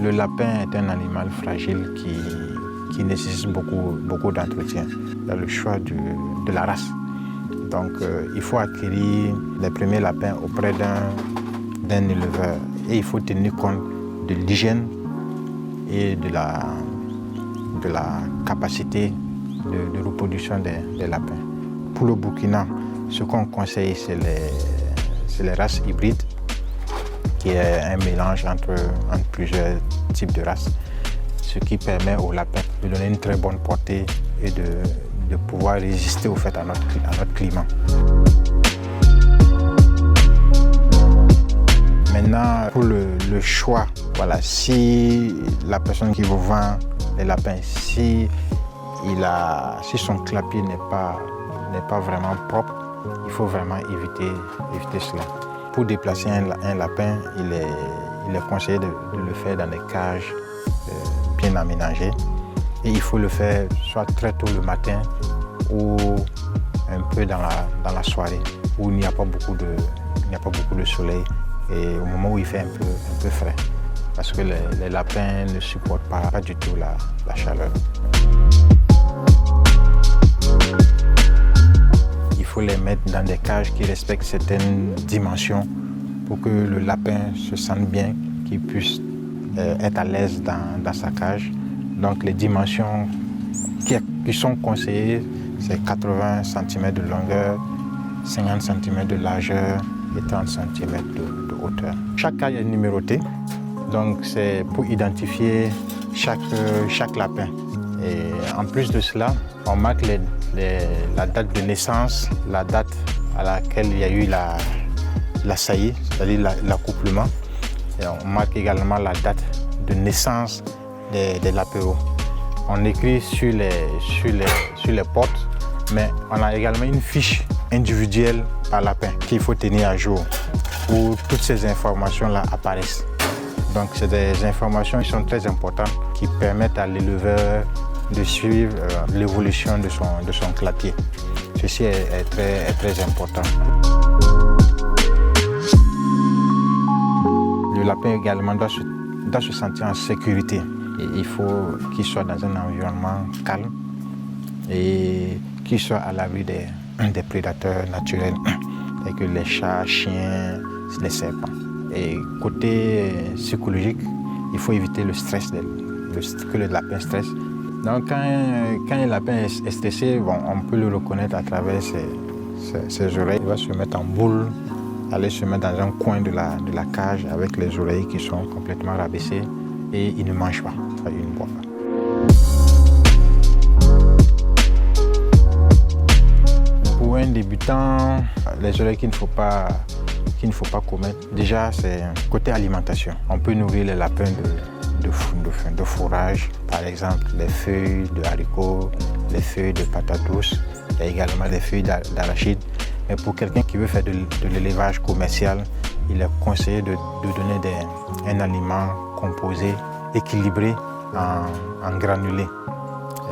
Le lapin est un animal fragile qui nécessite beaucoup d'entretien. Il y a le choix de la race. Donc il faut acquérir les premiers lapins auprès d'un éleveur. Et il faut tenir compte de l'hygiène et de la capacité de reproduction des lapins. Pour le Burkina, ce qu'on conseille, c'est les races hybrides, qui est un mélange entre plusieurs types de races, ce qui permet aux lapins de donner une très bonne portée et de pouvoir résister au fait à notre climat. Maintenant, pour le choix, voilà, si la personne qui vous vend les lapins, si son clapier n'est pas vraiment propre, il faut vraiment éviter cela. Pour déplacer un lapin, il est conseillé de le faire dans des cages bien aménagées. Et il faut le faire soit très tôt le matin ou un peu dans la soirée, où il n'y a pas beaucoup de soleil et au moment où il fait un peu frais. Parce que les lapins ne supportent pas du tout la chaleur. Il faut les mettre dans des cages qui respectent certaines dimensions pour que le lapin se sente bien, qu'il puisse être à l'aise dans sa cage. Donc les dimensions qui sont conseillées, c'est 80 cm de longueur, 50 cm de largeur et 30 cm de hauteur. Chaque cage est numérotée, donc c'est pour identifier chaque lapin. Et en plus de cela, on marque la date de naissance, la date à laquelle il y a eu la saillie, c'est-à-dire l'accouplement. Et on marque également la date de naissance des lapéros. On écrit sur les portes, mais on a également une fiche individuelle par lapin qu'il faut tenir à jour, où toutes ces informations-là apparaissent. Donc c'est des informations qui sont très importantes, qui permettent à l'éleveur de suivre l'évolution de son clapier. Ceci est très important. Le lapin également doit se sentir en sécurité. Et il faut qu'il soit dans un environnement calme et qu'il soit à l'abri des prédateurs naturels, tels que les chats, les chiens, les serpents. Et côté psychologique, il faut éviter le stress, que le lapin stresse. Donc quand un lapin est stressé, on peut le reconnaître à travers ses oreilles. Il va se mettre en boule, aller se mettre dans un coin de la cage avec les oreilles qui sont complètement rabaissées et il ne mange pas, il ne boit pas. Pour un débutant, les oreilles qu'il ne faut pas commettre, déjà c'est côté alimentation. On peut nourrir les lapins de fourrage, par exemple les feuilles de haricots, les feuilles de patates douces, et également les feuilles d'arachide. Mais pour quelqu'un qui veut faire de l'élevage commercial, il est conseillé de donner un aliment composé, équilibré en granulés.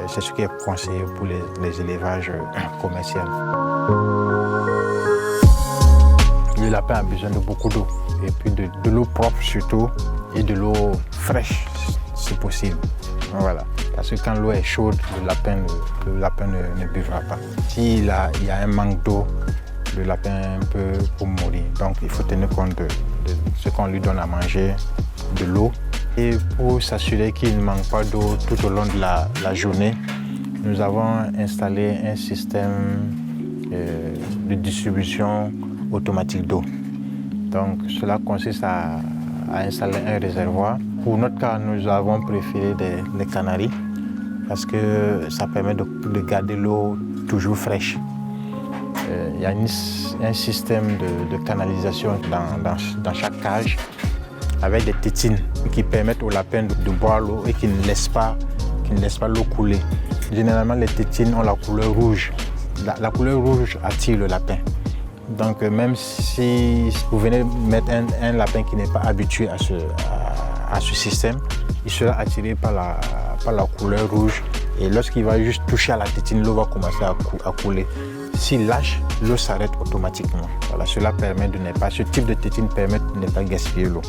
C'est ce qui est conseillé pour les élevages commerciaux. Le lapin a besoin de beaucoup d'eau, et puis de l'eau propre surtout, et de l'eau fraîche si possible. Voilà. Parce que quand l'eau est chaude, le lapin ne buvra pas. S'il y a un manque d'eau, le lapin peut mourir. Donc il faut tenir compte de ce qu'on lui donne à manger, de l'eau. Et pour s'assurer qu'il ne manque pas d'eau tout au long de la journée, nous avons installé un système de distribution automatique d'eau. Donc cela consiste à installer un réservoir. Pour notre cas, nous avons préféré des canaries parce que ça permet de garder l'eau toujours fraîche. Il y a un système de canalisation dans chaque cage avec des tétines qui permettent aux lapins de boire l'eau et qui ne laissent pas l'eau couler. Généralement, les tétines ont la couleur rouge. La couleur rouge attire le lapin. Donc même si vous venez mettre un lapin qui n'est pas habitué à ce système, il sera attiré par la couleur rouge et lorsqu'il va juste toucher à la tétine, l'eau va commencer à couler. S'il lâche, l'eau s'arrête automatiquement. Voilà, cela permet ce type de tétine permet de ne pas gaspiller l'eau.